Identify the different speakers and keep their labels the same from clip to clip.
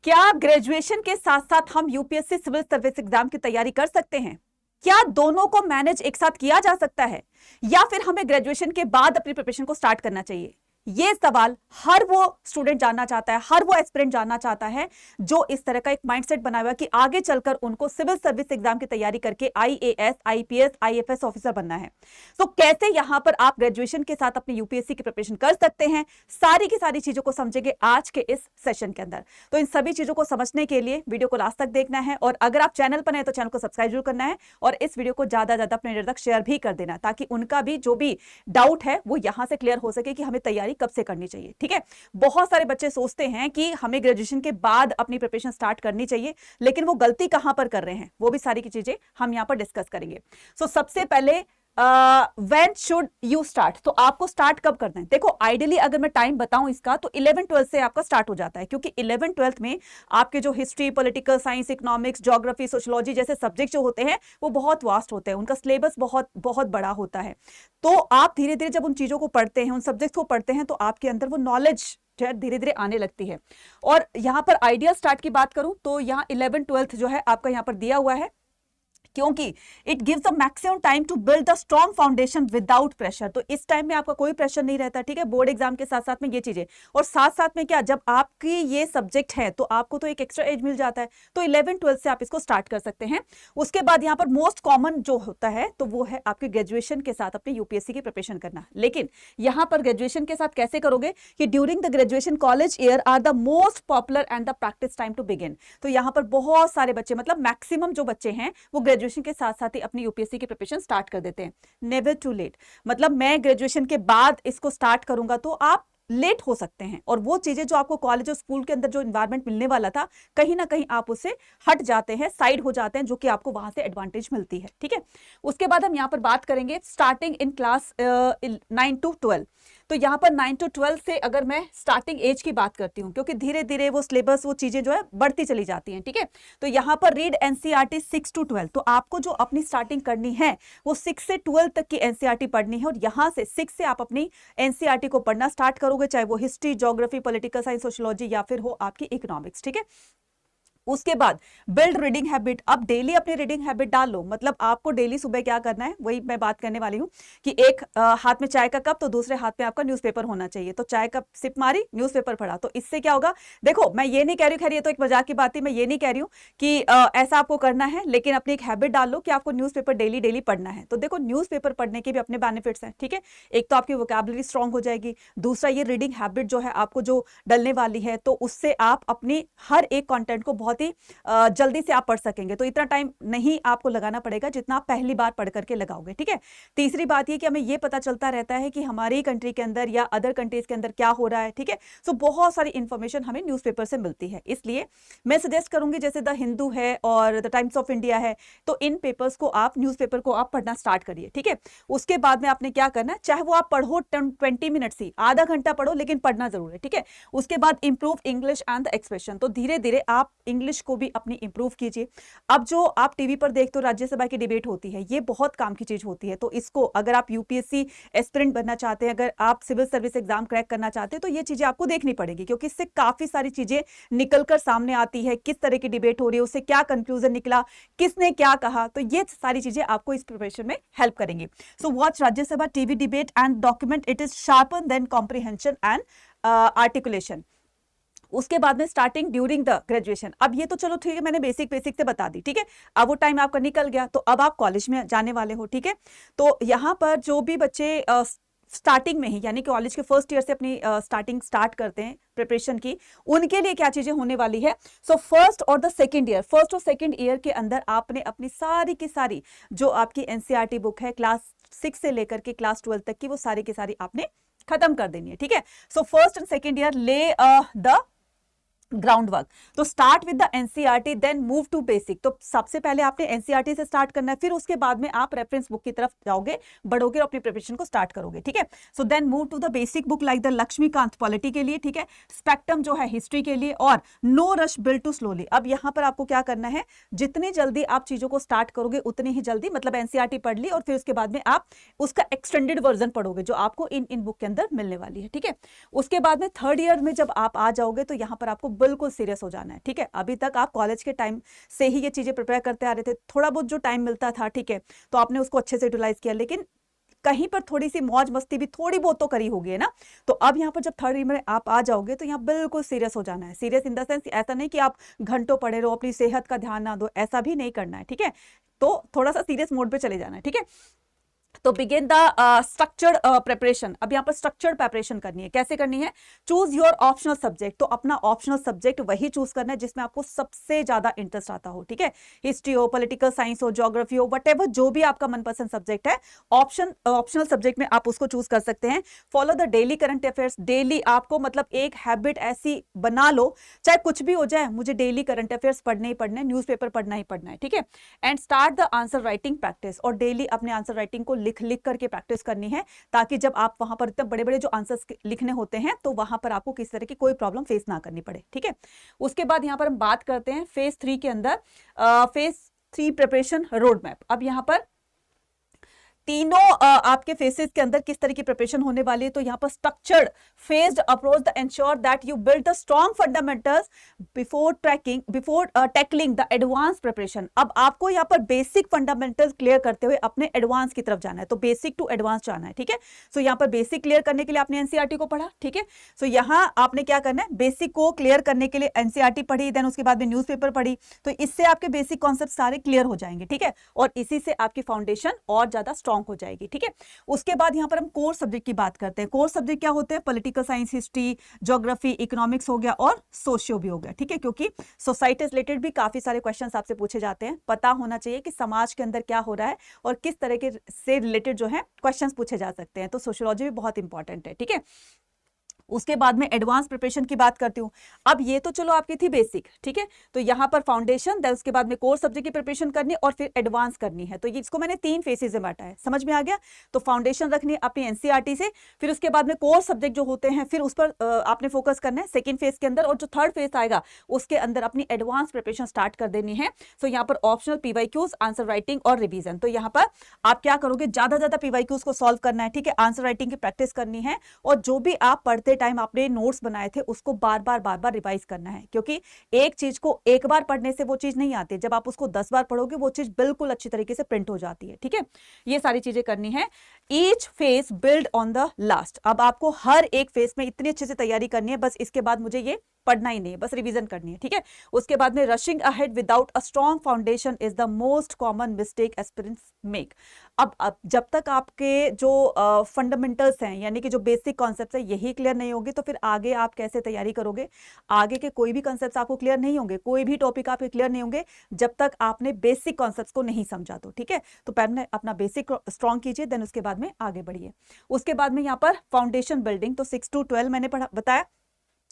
Speaker 1: क्या ग्रेजुएशन के साथ साथ हम यूपीएससी सिविल सर्विस एग्जाम की तैयारी कर सकते हैं? क्या दोनों को मैनेज एक साथ किया जा सकता है, या फिर हमें ग्रेजुएशन के बाद अपनी प्रिपरेशन को स्टार्ट करना चाहिए? ये सवाल हर वो स्टूडेंट जानना चाहता है, हर वो एस्पिरेंट जानना चाहता है जो इस तरह का एक माइंडसेट बनाया हुआ कि आगे चलकर उनको सिविल सर्विस एग्जाम की तैयारी करके आईएएस, आईपीएस, आईएफएस ऑफिसर बनना है। तो कैसे यहां पर आप ग्रेजुएशन के साथ अपनी यूपीएससी की प्रिपरेशन कर सकते हैं, सारी की सारी चीजों को समझेंगे आज के इस सेशन के अंदर। तो इन सभी चीजों को समझने के लिए वीडियो को लास्ट तक देखना है, और अगर आप चैनल पर हैं तो चैनल को सब्सक्राइब जरूर करना है, और इस वीडियो को ज्यादा ज्यादा अपने लीडर तक शेयर भी कर देना, ताकि उनका भी जो भी डाउट है वो यहां से क्लियर हो सके कि हमें तैयारी कब से करनी चाहिए। ठीक है, बहुत सारे बच्चे सोचते हैं कि हमें ग्रेजुएशन के बाद अपनी प्रिपरेशन स्टार्ट करनी चाहिए, लेकिन वो गलती कहां पर कर रहे हैं, वो भी सारी की चीजें हम यहां पर डिस्कस करेंगे। सो सबसे पहले व्हेन शुड यू स्टार्ट, तो आपको स्टार्ट कब करना है? देखो, आइडियली अगर मैं टाइम बताऊं इसका, तो 11-12 से आपका स्टार्ट हो जाता है, क्योंकि 11-12 में आपके जो history, political science, economics, geography, sociology जैसे सब्जेक्ट जो होते हैं वो बहुत वास्ट होते हैं, उनका सिलेबस बहुत बहुत बड़ा होता है। तो आप धीरे धीरे जब उन चीजों को पढ़ते हैं, उन सब्जेक्ट को पढ़ते हैं, तो आपके अंदर वो नॉलेज धीरे धीरे आने लगती है। और यहां पर आइडियल स्टार्ट की बात करूं तो यहां 11-12 जो है आपका यहां पर दिया हुआ है, क्योंकि it gives the maximum time to build the strong foundation without pressure. तो इस टाइम में आपका कोई प्रेशर नहीं रहता, ठीक है, बोर्ड एग्जाम के साथ साथ में ये चीजें, और साथ साथ में क्या, जब आपकी ये सब्जेक्ट है तो आपको तो एक एक्स्ट्रा एज मिल जाता है। तो 11-12 से आप इसको स्टार्ट कर सकते हैं। उसके बाद यहाँ पर मोस्ट कॉमन जो होता है तो वो है आपके ग्रेजुएशन के साथ अपनी यूपीएससी की प्रिपरेशन करना। लेकिन यहाँ पर ग्रेजुएशन के साथ कैसे करोगे कि during the graduation college year are the most popular and the practice time to begin. तो यहाँ पर बहुत सारे बच्चे, मतलब मैक्सिमम जो बच्चे हैं वो ग्रेजुएशन के साथ साथ ही अपनी यूपीएससी की प्रिपरेशन स्टार्ट कर देते हैं। नेवर टू लेट, मतलब मैं ग्रेजुएशन के बाद इसको स्टार्ट करूंगा तो आप लेट हो सकते हैं, और वो चीजें जो आपको कॉलेज और स्कूल के अंदर जो एनवायरनमेंट मिलने वाला था, कहीं ना कहीं आप उससे हट जाते हैं, साइड हो जाते हैं, जो कि आपको वहां से एडवांटेज मिलती है। ठीक है, उसके बाद हम यहां पर बात करेंगे स्टार्टिंग इन क्लास 9 to 12। तो यहाँ पर 9 to 12 से अगर मैं स्टार्टिंग एज की बात करती हूँ, क्योंकि धीरे धीरे वो सिलेबस, वो चीजें जो है बढ़ती चली जाती हैं। ठीक है, तो यहाँ पर रीड एनसीईआरटी 6 to 12। तो आपको जो अपनी स्टार्टिंग करनी है वो 6 से 12 तक की एनसीईआरटी पढ़नी है, और यहाँ से 6 से आप अपनी एनसीईआरटी को पढ़ना स्टार्ट करोगे, चाहे वो history, geography, political science, sociology, या फिर हो आपकी इकोनॉमिक्स। ठीक है, उसके बाद बिल्ड रीडिंग हैबिट। अब डेली अपनी रीडिंग हैबिट डाल लो, मतलब आपको डेली सुबह क्या करना है, वही मैं बात करने वाली हूँ कि एक हाथ में चाय का कप तो दूसरे हाथ में आपका न्यूज़पेपर होना चाहिए। तो चाय का सिप मारी, न्यूज़पेपर पढ़ा, तो इससे क्या होगा? देखो, मैं ये नहीं कह रही हूँ, खैर ये तो एक मजाक की बात है, मैं ये नहीं कह रही हूँ कि ऐसा आपको करना है, लेकिन अपनी एक हैबिट डाल लो कि आपको न्यूज़पेपर डेली डेली पढ़ना है। तो देखो, न्यूज़पेपर पढ़ने के भी अपने बेनिफिट्स हैं। ठीक है, एक तो आपकी वोकैबुलरी स्ट्रांग हो जाएगी, दूसरा ये रीडिंग हैबिट जो है आपको जो डलने वाली है, तो उससे आप अपनी हर एक कंटेंट को बहुत ही जल्दी से आप पढ़ सकेंगे। तो इतना टाइम नहीं आपको लगाना पड़ेगा जितना आप पहली बार पढ़ करके लगाओगे। ठीक है, तीसरी बात ये कि हमें ये पता चलता रहता है कि हमारी कंट्री के अंदर या अदर कंट्रीज के अंदर क्या हो रहा है। ठीक है, सो बहुत सारी इंफॉर्मेशन हमें न्यूज़पेपर से मिलती है, इसलिए मैं सजेस्ट करूंगी जैसे द हिंदू है और द टाइम्स ऑफ इंडिया है, तो इन पेपर्स को आप, न्यूज़पेपर को आप पढ़ना स्टार्ट करिए। ठीक है, उसके बाद में आपने क्या करना है, चाहे वो आप पढ़ो 20 मिनट्स ही, आधा घंटा पढ़ो, लेकिन पढ़ना जरूर है। ठीक है, उसके बाद improve English and the expression. तो धीरे धीरे आप इंग्लिश को भी अपनी इंप्रूव कीजिए। अब जो आप टीवी पर देखते हो राज्यसभा की डिबेट होती है, ये बहुत काम की चीज होती है। तो इसको अगर आप यूपीएससी एस्पिरेंट बनना चाहते हैं, अगर आप सिविल सर्विस एग्जाम क्रैक करना चाहते हैं, तो ये चीजें आपको देखनी पड़ेगी, क्योंकि इससे काफी सारी चीजें निकलकर सामने आती है, किस तरह की डिबेट हो रही है, उससे क्या कंक्लूजन निकला, किसने क्या कहा, तो ये सारी चीजें आपको इस प्रिपरेशन में हेल्प करेंगी। So watch Rajya Sabha TV debate and document it is sharpen then comprehension and articulation. उसके बाद में स्टार्टिंग ड्यूरिंग द ग्रेजुएशन। अब ये तो चलो ठीक है, मैंने बेसिक से बता दी। ठीक है, अब वो टाइम आपका निकल गया, तो अब आप कॉलेज में जाने वाले हो। ठीक है, तो यहाँ पर जो भी बच्चे स्टार्टिंग में ही, यानी कॉलेज के फर्स्ट ईयर से अपनी स्टार्टिंग स्टार्ट करते हैं प्रिपरेशन की, उनके लिए क्या चीजें होने वाली है। सो फर्स्ट और सेकंड ईयर के अंदर आपने अपनी सारी की सारी जो आपकी एनसीईआरटी बुक है क्लास 6 से लेकर के क्लास 12 तक की, वो सारी की सारी आपने खत्म कर देनी है। ठीक है, so first and second year lay the ground work. तो start with the NCERT then move to basic. तो सबसे पहले आपने एनसीईआरटी से स्टार्ट करना है, फिर उसके बाद में आप रेफरेंस बुक की तरफ जाओगे, बढ़ोगे और अपनी प्रिपरेशन को स्टार्ट करोगे। ठीक है, so then move to the basic book like the Laxmikanth polity के लिए, ठीक है, स्पेक्ट्रम जो है हिस्ट्री के लिए, और no rush build to slowly. अब यहां पर आपको क्या करना है, जितनी जल्दी आप चीजों को स्टार्ट करोगे उतनी ही जल्दी, मतलब एनसीईआरटी पढ़ ली और फिर उसके बाद में आप उसका एक्सटेंडेड वर्जन पढ़ोगे जो आपको इन बुक के अंदर मिलने वाली है। ठीक है, उसके बाद में थर्ड ईयर में जब आप आ जाओगे तो यहां पर आपको बिल्कुल सीरियस हो जाना है, ठीक है। अभी तक आप कॉलेज के टाइम से ही ये चीजें प्रिपेयर करते आ रहे थे, थोड़ा बहुत जो टाइम मिलता था, ठीक है, तो आपने उसको अच्छे से यूटिलाइज किया, लेकिन कहीं पर थोड़ी सी मौज मस्ती भी थोड़ी बहुत तो करी होगी, है ना। तो अब यहाँ पर जब थर्ड ईयर में आप आ जाओगे तो यहाँ बिल्कुल सीरियस हो जाना है। सीरियस इन द सेंस ऐसा नहीं कि आप घंटों पढ़े रहो, अपनी सेहत का ध्यान ना दो, ऐसा भी नहीं करना है, ठीक है। तो थोड़ा सा सीरियस मोड पे चले जाना है, ठीक है। तो बिगिन द स्ट्रक्चर्ड प्रिपरेशन। अब यहाँ पर स्ट्रक्चर्ड प्रिपरेशन करनी है। कैसे करनी है? Choose your optional subject. तो अपना ऑप्शनल सब्जेक्ट वही चूज करना है जिसमें आपको सबसे ज्यादा इंटरेस्ट आता हो, ठीक है। हिस्ट्री हो, पॉलिटिकल साइंस हो, ज्योग्राफी हो, वट जो भी आपका मनपसंद सब्जेक्ट है, ऑप्शनल सब्जेक्ट में आप उसको चूज कर सकते हैं। Follow the daily current affairs. Daily आपको मतलब एक हैबिट ऐसी बना लो, चाहे कुछ भी हो जाए, मुझे डेली करंट अफेयर्स पढ़ने ही पढ़ने, न्यूज़पेपर पढ़ना ही पढ़ना है, ठीक है। And start the answer writing practice. और डेली अपने आंसर राइटिंग को लिख लिख करके प्रैक्टिस करनी है, ताकि जब आप वहां पर इतने बड़े बड़े जो आंसर्स लिखने होते हैं तो वहां पर आपको किसी तरह की कोई प्रॉब्लम फेस ना करनी पड़े, ठीक है। उसके बाद यहां पर हम बात करते हैं फेज 3 के अंदर, फेज 3 प्रिपरेशन रोड मैप। अब यहां पर तीनों आपके फेसेस के अंदर किस तरह की प्रिपरेशन होने वाली है। तो यहां पर structured faced approach the ensure that you build the strong fundamentals before tackling the advance preparation. अब आपको यहां पर बेसिक फंडामेंटल्स क्लियर करते हुए अपने एडवांस की तरफ जाना है। तो बेसिक टू एडवांस जाना है, ठीक है। सो यहां पर बेसिक क्लियर करने के लिए आपने एनसीईआरटी को पढ़ा, ठीक है। सो यहां आपने क्या करना है, बेसिक को क्लियर करने के लिए एनसीईआरटी पढ़ी, देन उसके बाद में न्यूज़पेपर पढ़ी। तो इससे आपके बेसिक कॉन्सेप्ट सारे क्लियर हो जाएंगे, ठीक है। और इसी से आपकी फाउंडेशन और ज्यादा स्ट्रॉन्ग हो जाएगी, ठीक है। उसके बाद यहां पर हम कोर सब्जेक्ट की बात करते हैं। कोर सब्जेक्ट क्या होते हैं? Political science, history, geography, economics हो गया और सोशियो भी हो गया, ठीक है। क्योंकि सोसाइटी से रिलेटेड भी काफी सारे क्वेश्चंस आपसे पूछे जाते हैं। पता होना चाहिए कि समाज के अंदर क्या हो रहा है और किस तरह के से रिलेटेड जो है क्वेश्चंस पूछे जा सकते हैं। तो सोशियोलॉजी भी बहुत इंपॉर्टेंट है, ठीक है। उसके बाद में एडवांस प्रिपरेशन की बात करती हूं। अब ये तो चलो आपकी थी बेसिक, ठीक है। तो यहां पर फाउंडेशन, देन उसके बाद में कोर सब्जेक्ट की प्रिपरेशन करनी और फिर एडवांस करनी है। तो ये इसको मैंने 3 फेसेस में बांटा है, समझ में आ गया। तो फाउंडेशन रखनी है अपनी एनसीईआरटी से, फिर उसके बाद में कोर सब्जेक्ट जो होते हैं फिर उस पर आपने फोकस करना है सेकेंड फेज के अंदर, और जो थर्ड फेज आएगा उसके अंदर अपनी एडवांस प्रिपरेशन स्टार्ट कर देनी है। सो यहाँ पर ऑप्शनल पीवाईक्यूज, आंसर राइटिंग और रिवीजन। तो यहाँ पर आप क्या करोगे, ज्यादा पीवाईक्यूज को सॉल्व करना है, ठीक है। आंसर राइटिंग की प्रैक्टिस करनी है, और जो भी आप पढ़ते टाइम आपने नोट्स बनाए थे उसको बार बार रिवाइज करना है। क्योंकि एक चीज को एक बार पढ़ने से वो चीज नहीं आती, जब आप उसको 10 बार पढ़ोगे वो चीज बिल्कुल अच्छी तरीके से प्रिंट हो जाती है, ठीक है। ये सारी चीजें करनी है। Each phase build on the last. अब आपको हर एक फेज में इतनी अच्छे से तैयारी करनी है, बस इसके बाद मुझे ये पढ़ना ही नहीं है, बस रिवीजन करनी है, ठीक है। उसके बाद में rushing ahead without a strong foundation is the most common mistake aspirants make. अब जब तक आपके जो फंडामेंटल्स हैं, यानी कि जो बेसिक कॉन्सेप्ट्स है, यही क्लियर नहीं होगी तो फिर आगे आप कैसे तैयारी करोगे। आगे के कोई भी कॉन्सेप्ट्स आपको क्लियर नहीं होंगे, कोई भी टॉपिक आपके क्लियर नहीं होंगे जब तक आपने बेसिक कॉन्सेप्ट्स को नहीं समझा। तो ठीक है, तो पहले अपना बेसिक स्ट्रॉन्ग कीजिए, देन उसके बाद में आगे बढ़िए। उसके बाद में यहाँ पर फाउंडेशन बिल्डिंग, तो 6 to 12 मैंने बताया।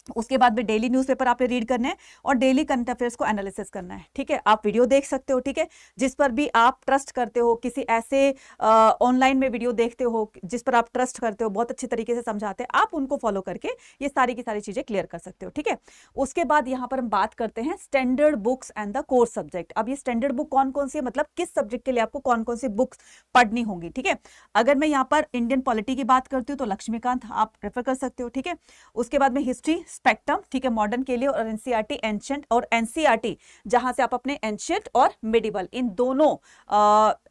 Speaker 1: उसके बाद में डेली न्यूज़पेपर आपने रीड करने हैं और डेली करंट अफेयर्स को एनालिसिस करना है, ठीक है। आप वीडियो देख सकते हो, ठीक है, जिस पर भी आप ट्रस्ट करते हो, किसी ऐसे ऑनलाइन में वीडियो देखते हो जिस पर आप ट्रस्ट करते हो, बहुत अच्छी तरीके से समझाते हैं, आप उनको फॉलो करके ये सारी की सारी चीजें क्लियर कर सकते हो, ठीक है। उसके बाद यहाँ पर हम बात करते हैं standard books and the course subject. अब ये स्टैंडर्ड बुक कौन कौन सी है, मतलब किस सब्जेक्ट के लिए आपको कौन कौन सी बुक्स पढ़नी होंगी, ठीक है। अगर मैं यहाँ पर इंडियन पॉलिटी की बात करती हूँ तो लक्ष्मीकांत आप रेफर कर सकते हो, ठीक है। उसके बाद में हिस्ट्री स्पेक्ट्रम, ठीक है, मॉडर्न के लिए, और एनसीईआरटी एंशिएंट, और एनसीईआरटी जहां से आप अपने एंशिएंट और मिडिवल इन दोनों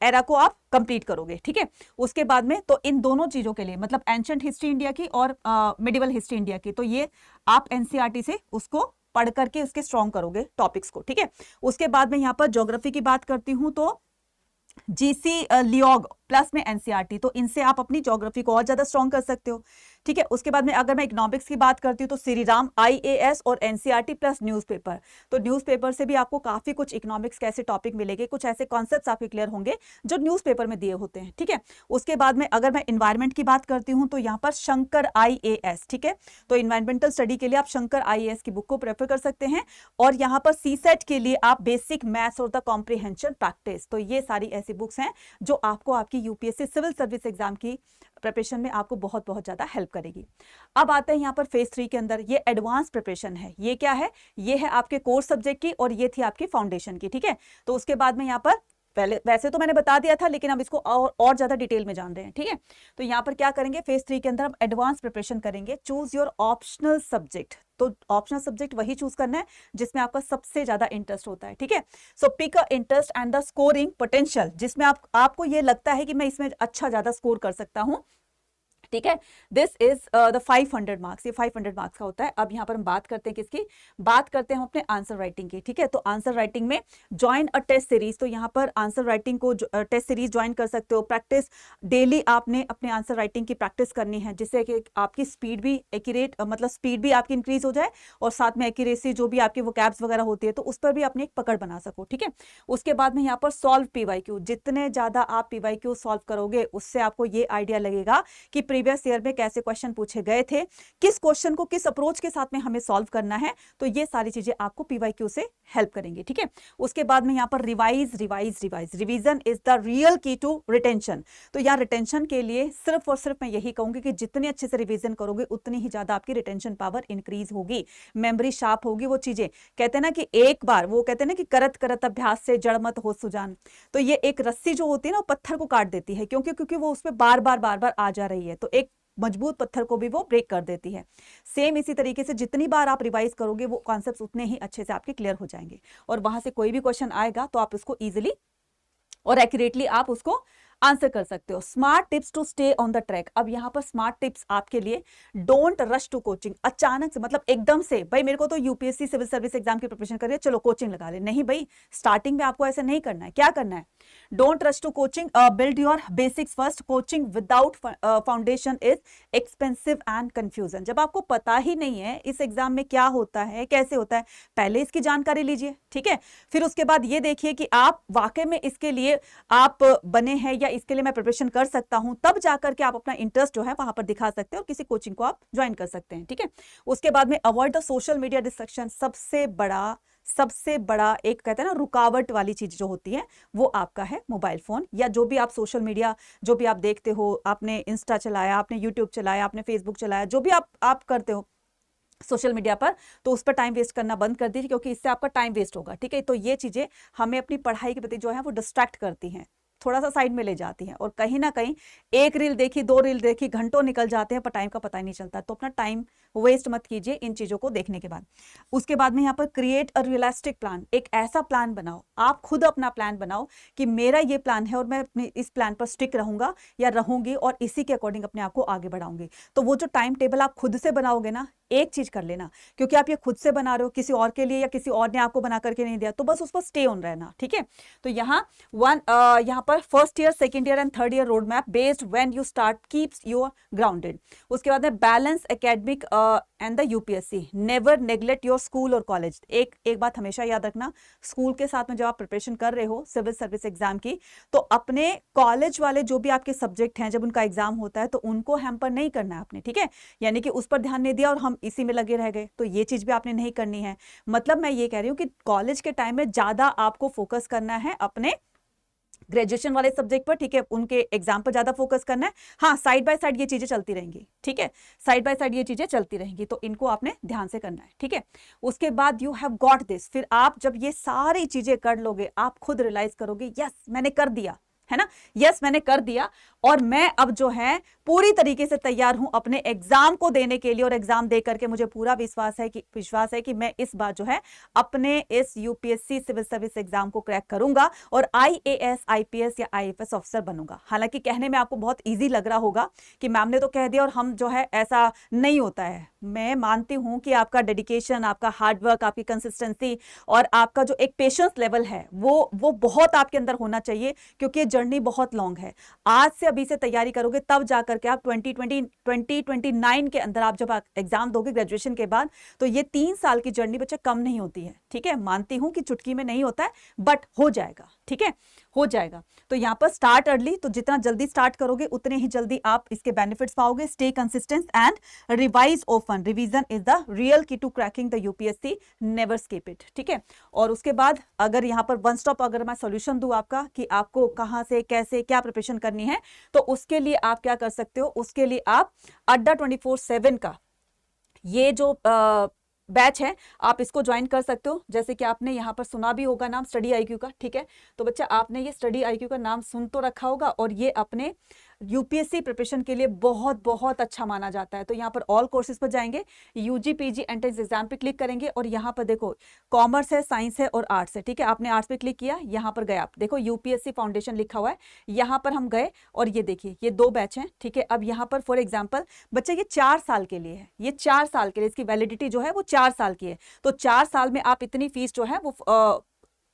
Speaker 1: एरा को आप कंप्लीट करोगे, ठीक है। उसके बाद में तो इन दोनों चीजों के लिए, मतलब एंशिएंट हिस्ट्री इंडिया की और मिडिवल हिस्ट्री इंडिया की, तो ये आप एनसीईआरटी से उसको पढ़ करके उसके स्ट्रॉन्ग करोगे टॉपिक्स को, ठीक है। उसके बाद में यहाँ पर ज्योग्राफी की बात करती हूँ तो जीसी लियोग प्लस में एनसीईआरटी, तो इनसे आप अपनी ज्योग्राफी को और ज्यादा स्ट्रॉन्ग कर सकते हो, ठीक है। उसके बाद में अगर मैं इकोनॉमिक्स की बात करती हूँ तो श्रीराम आईएएस और एनसीईआरटी प्लस न्यूज़पेपर, तो न्यूज़पेपर से भी आपको काफी कुछ इकोनॉमिक्स के ऐसे टॉपिक मिलेंगे, कुछ ऐसे कॉन्सेप्ट्स आपके क्लियर होंगे जो न्यूज़पेपर में दिए होते हैं, ठीक है। उसके बाद में अगर मैं इन्वायरमेंट की बात करती हूँ तो यहाँ पर शंकर आईएएस, ठीक है, तो इन्वायरमेंटल स्टडी के लिए आप शंकर आईएएस की बुक को प्रेफर कर सकते हैं। और यहाँ पर सीसेट के लिए आप बेसिक मैथ्स और द कॉम्प्रिहेंशन प्रैक्टिस, तो ये सारी ऐसी बुक्स हैं जो आपको आपकी यूपीएससी सिविल सर्विस एग्जाम की प्रिपरेशन में आपको बहुत बहुत ज्यादा हेल्प करेगी। अब आते हैं यहाँ पर फेज 3 के अंदर, ये एडवांस प्रिपरेशन है। ये क्या है, ये है आपके कोर्स सब्जेक्ट की और ये थी आपकी फाउंडेशन की, ठीक है। तो उसके बाद में यहाँ पर पहले वैसे तो मैंने बता दिया था, लेकिन अब इसको और ज्यादा डिटेल में जान रहे हैं, ठीक है। तो यहाँ पर क्या करेंगे, फेज 3 के अंदर हम एडवांस प्रिपरेशन करेंगे। चूज योर ऑप्शनल सब्जेक्ट, तो ऑप्शनल सब्जेक्ट वही चूज करना है जिसमें आपका सबसे ज्यादा इंटरेस्ट होता है, ठीक है। So pick a interest and the scoring potential, जिसमें आपको ये लगता है कि मैं इसमें अच्छा ज्यादा स्कोर कर सकता हूं, ठीक है। दिस इज द 500 मार्क्स, ये 500 मार्क्स का होता है। अब यहाँ पर हम बात करते हैं किसकी, बात करते हैं हम अपने आंसर राइटिंग की, ठीक है। तो आंसर राइटिंग में ज्वाइन अ टेस्ट सीरीज, तो यहाँ पर आंसर राइटिंग को टेस्ट सीरीज ज्वाइन कर सकते हो। प्रैक्टिस डेली आपने अपने आंसर राइटिंग की प्रैक्टिस करनी है, जिससे कि आपकी स्पीड भी एक्यूरेट, मतलब स्पीड भी आपकी इंक्रीज हो जाए और साथ में एक्यूरेसी जो भी आपकी वो कैब्स वगैरह होती है तो उस पर भी अपनी एक पकड़ बना सको, ठीक है। उसके बाद में यहाँ पर सॉल्व पीवाईक्यू, जितने ज्यादा आप पीवाईक्यू सॉल्व करोगे उससे आपको ये आइडिया लगेगा कि प्रीवियस ईयर में कैसे क्वेश्चन पूछे गए थे, किस क्वेश्चन को किस अप्रोच के साथ में हमें सॉल्व करना है। तो ये सारी चीजें आपको पीवाईक्यू से हेल्प करेंगी, ठीक है। उसके बाद में यहाँ पर revision is the real key to retention. तो यहाँ रिटेंशन के लिए सिर्फ और सिर्फ मैं यही कहूंगी कि जितने अच्छे से रिवीजन करोगे उतनी ही ज्यादा आपकी रिटेंशन पावर इंक्रीज होगी, मेमोरी शार्प होगी। वो चीजें कहते हैं ना कि एक बार, वो कहते हैं ना कि करत करत अभ्यास से जड़ मत हो सुजान, तो ये एक रस्सी जो होती है ना वो पत्थर को काट देती है, क्योंकि वो उसमें बार बार आ जा रही है, तो एक मजबूत पत्थर को भी वो ब्रेक कर देती है। सेम इसी तरीके से जितनी बार आप रिवाइज करोगे वो कॉन्सेप्ट्स उतने ही अच्छे से आपके क्लियर हो जाएंगे, और वहां से कोई भी क्वेश्चन आएगा तो आप उसको इजीली और एक्यूरेटली आप उसको आंसर कर सकते हो। Smart tips to stay on the track. अब यहाँ पर स्मार्ट टिप्स आपके लिए, डोंट रश टू कोचिंग। अचानक से, मतलब एकदम से, भाई मेरे को तो यूपीएससी सिविल सर्विस एग्जाम की प्रिपरेशन कर रही है, चलो कोचिंग लगा ले, नहीं भाई, स्टार्टिंग में आपको ऐसा नहीं करना है। क्या करना है, don't rush to coaching, build your basics first. Coaching without foundation is expensive and confusion. जब आपको पता ही नहीं है इस एग्जाम में क्या होता है, कैसे होता है, पहले इसकी जानकारी लीजिए, ठीक है। फिर उसके बाद ये देखिए कि आप वाकई में इसके लिए आप बने हैं या इसके लिए मैं प्रिपरेशन कर सकता हूं, तब जाकर के आप अपना इंटरेस्ट जो है वहां पर दिखा सकते हैं और किसी कोचिंग को आप ज्वाइन कर सकते हैं, ठीक है। उसके बाद में avoid the social media distraction. सबसे बड़ा एक कहते हैं ना रुकावट वाली चीज जो होती है वो आपका है मोबाइल फोन, या जो भी आप सोशल मीडिया जो भी आप देखते हो, आपने इंस्टा चलाया, आपने यूट्यूब चलाया, आपने फेसबुक चलाया, जो भी आप करते हो सोशल मीडिया पर, तो उस पर टाइम वेस्ट करना बंद कर दीजिए, क्योंकि इससे आपका टाइम वेस्ट होगा, ठीक है। तो ये चीजें हमें अपनी पढ़ाई के प्रति जो है वो डिस्ट्रैक्ट करती हैं, थोड़ा सा साइड में ले जाती हैं, और कहीं ना कहीं एक रील देखी, दो रील देखी, घंटों निकल जाते हैं पर टाइम का पता ही नहीं चलता। तो अपना टाइम वेस्ट मत कीजिए इन चीजों को देखने के बाद। उसके बाद में यहाँ पर क्रिएट अ रियलिस्टिक प्लान। एक ऐसा प्लान बनाओ, आप खुद अपना प्लान बनाओ कि मेरा ये प्लान है और मैं अपने इस प्लान पर स्टिक रहूंगा या रहूंगी और इसी के अकॉर्डिंग अपने आप को आगे बढ़ाऊंगी। तो वो जो टाइम टेबल आप खुद से बनाओगे ना, एक चीज कर लेना, क्योंकि आप ये खुद से बना रहे हो, किसी और के लिए या किसी और ने आपको बना करके नहीं दिया, तो बस उस पर स्टे ऑन रहना, ठीक है। तो यहाँ पर first year, second year and third year road map based when you start keeps you grounded. उसके बाद में balance academic and the UPSC. Never neglect your school और कॉलेज। एक बात हमेशा याद रखना, स्कूल के साथ में जब आप प्रिपरेशन कर रहे हो सिविल सर्विस एग्जाम की, तो अपने कॉलेज वाले जो भी आपके सब्जेक्ट हैं, जब उनका एग्जाम होता है तो उनको हैम्पर नहीं करना है आपने, ठीक है। यानी कि उस पर ध्यान नहीं दिया और हम इसी में लगे रह गए, तो ये चीज भी आपने नहीं करनी है। मतलब मैं ये कह रही हूं कि कॉलेज के टाइम में ज्यादा आपको फोकस करना है अपने ग्रेजुएशन वाले सब्जेक्ट पर, ठीक है, उनके एग्जाम पर ज्यादा फोकस करना है। हाँ, साइड बाय साइड ये चीजें चलती रहेंगी, ठीक है, साइड बाय साइड ये चीजें चलती रहेंगी, तो इनको आपने ध्यान से करना है, ठीक है। उसके बाद यू हैव गॉट दिस। फिर आप जब ये सारी चीजें कर लोगे, आप खुद रियलाइज करोगे, यस मैंने कर दिया, है ना, यस मैंने कर दिया, और मैं अब जो है पूरी तरीके से तैयार हूं अपने एग्जाम को देने के लिए, और एग्जाम दे करके मुझे पूरा विश्वास है कि मैं इस बार जो है अपने इस यूपीएससी सिविल सर्विस एग्जाम को क्रैक करूंगा और आईएएस, आईपीएस या आईएफएस ऑफिसर बनूंगा। हालांकि कहने में आपको बहुत इजी लग रहा होगा कि मैम ने तो कह दिया और हम जो है, ऐसा नहीं होता है। मैं मानती हूं कि आपका डेडिकेशन, आपका हार्डवर्क, आपकी कंसिस्टेंसी और आपका जो एक पेशेंस लेवल है वो बहुत आपके अंदर होना चाहिए, क्योंकि जर्नी बहुत लॉन्ग है। आज से अभी से तैयारी करोगे तब जाकर के आप 2029 के अंदर आप जब एग्जाम दोगे ग्रेजुएशन के बाद, तो ये 3 साल की जर्नी बच्चे कम नहीं होती है, ठीक है। मानती हूं कि चुटकी में नहीं होता है, बट हो जाएगा, ठीक है, हो जाएगा। तो यहां पर स्टार्ट अर्ली, तो जितना जल्दी स्टार्ट करोगे उतने ही जल्दी आप इसके बेनिफिट्स पाओगे। Stay consistent and revise often. Revision is the real key to cracking the UPSC, never skip it, ठीक है। और उसके बाद अगर यहां पर वन स्टॉप अगर मैं सॉल्यूशन दूं आपका कि आपको कहां से कैसे क्या प्रिपरेशन करनी है, तो उसके लिए आप क्या कर सकते हो, उसके लिए आप अड्डा 24/7 का ये जो बैच है आप इसको ज्वाइन कर सकते हो। जैसे कि आपने यहाँ पर सुना भी होगा नाम स्टडी आईक्यू का, ठीक है। तो बच्चा आपने ये स्टडी आईक्यू का नाम सुन तो रखा होगा, और ये अपने यूपीएससी प्रिपरेशन के लिए बहुत बहुत अच्छा माना जाता है। तो यहाँ पर ऑल कोर्सेज पर जाएंगे, यूजी पीजी एंट्रेंस एग्जाम पे क्लिक करेंगे और यहाँ पर देखो कॉमर्स है, साइंस है और आर्ट्स है, ठीक है। आपने आर्ट्स पे क्लिक किया, यहाँ पर गए आप, देखो यूपीएससी फाउंडेशन लिखा हुआ है, यहाँ पर हम गए और ये देखिए ये 2 बैच हैं, ठीक है। अब यहाँ पर फॉर एग्जाम्पल बच्चे ये 4 साल के लिए है, ये 4 साल के लिए, इसकी वैलिडिटी जो है वो 4 साल की है। तो 4 साल में आप इतनी फीस जो है वो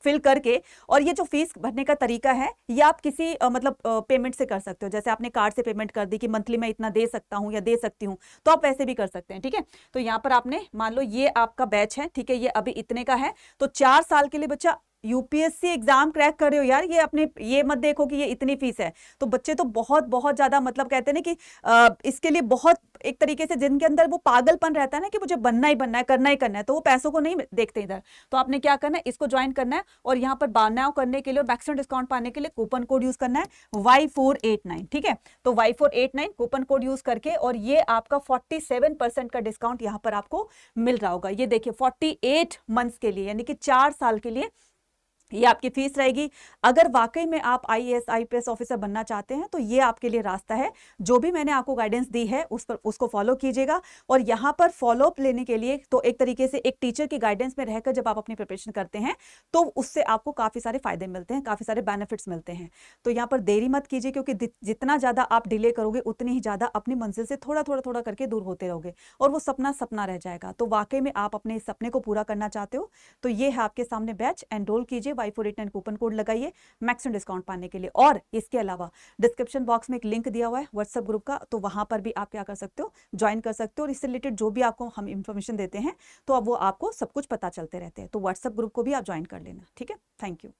Speaker 1: फिल करके, और ये जो फीस भरने का तरीका है ये आप किसी मतलब पेमेंट से कर सकते हो। जैसे आपने कार्ड से पेमेंट कर दी कि मंथली मैं इतना दे सकता हूं या दे सकती हूं, तो आप वैसे भी कर सकते हैं, ठीक है। तो यहाँ पर आपने मान लो ये आपका बैच है, ठीक है, ये अभी इतने का है, तो 4 साल के लिए बच्चा यूपीएससी एग्जाम क्रैक कर रहे हो यार, ये अपने ये मत देखो कि ये इतनी फीस है। तो बच्चे तो बहुत बहुत ज्यादा मतलब कहते हैं ना कि इसके लिए बहुत एक तरीके से जिनके अंदर वो पागलपन रहता है ना कि मुझे बनना ही बनना है, करना ही करना है, तो वो पैसों को नहीं देखते इधर। तो आपने क्या करना है, इसको ज्वाइन करना है और यहाँ पर बारनाव करने के लिए और मैक्सिमम डिस्काउंट पाने के लिए कूपन कोड यूज करना है Y489, ठीक है। तो Y489 कूपन कोड यूज करके, और ये आपका 47% का डिस्काउंट यहाँ पर आपको मिल रहा होगा। ये देखिए 48 मंथ्स के लिए, यानी कि 4 साल के लिए ये आपकी फीस रहेगी। अगर वाकई में आप आईएएस आईपीएस ऑफिसर बनना चाहते हैं तो ये आपके लिए रास्ता है। जो भी मैंने आपको गाइडेंस दी है उसको फॉलो कीजिएगा। और यहाँ पर फॉलो अप लेने के लिए तो एक तरीके से एक टीचर की गाइडेंस में रहकर जब आप अपनी प्रिपरेशन करते हैं तो उससे आपको काफी सारे फायदे मिलते हैं, काफी सारे बेनिफिट्स मिलते हैं। तो यहाँ पर देरी मत कीजिए, क्योंकि जितना ज्यादा आप डिले करोगे उतनी ही ज्यादा अपनी मंजिल से थोड़ा थोड़ा थोड़ा करके दूर होते रहोगे और वो सपना सपना रह जाएगा। तो वाकई में आप अपने सपने को पूरा करना चाहते हो तो ये है आपके सामने बैच, एनरोल कीजिए, Y489 कूपन कोड लगाइए मैक्सिमम डिस्काउंट पाने के लिए। और इसके अलावा डिस्क्रिप्शन बॉक्स में एक लिंक दिया हुआ है व्हाट्सएप ग्रुप का, तो वहां पर भी आप क्या कर सकते हो, ज्वाइन कर सकते हो। और इससे रिलेटेड जो भी आपको हम इंफॉर्मेशन देते हैं तो अब वो आपको सब कुछ पता चलते रहते हैं। तो व्हाट्सएप ग्रुप को भी आप ज्वाइन कर लेना, ठीक है। Thank you.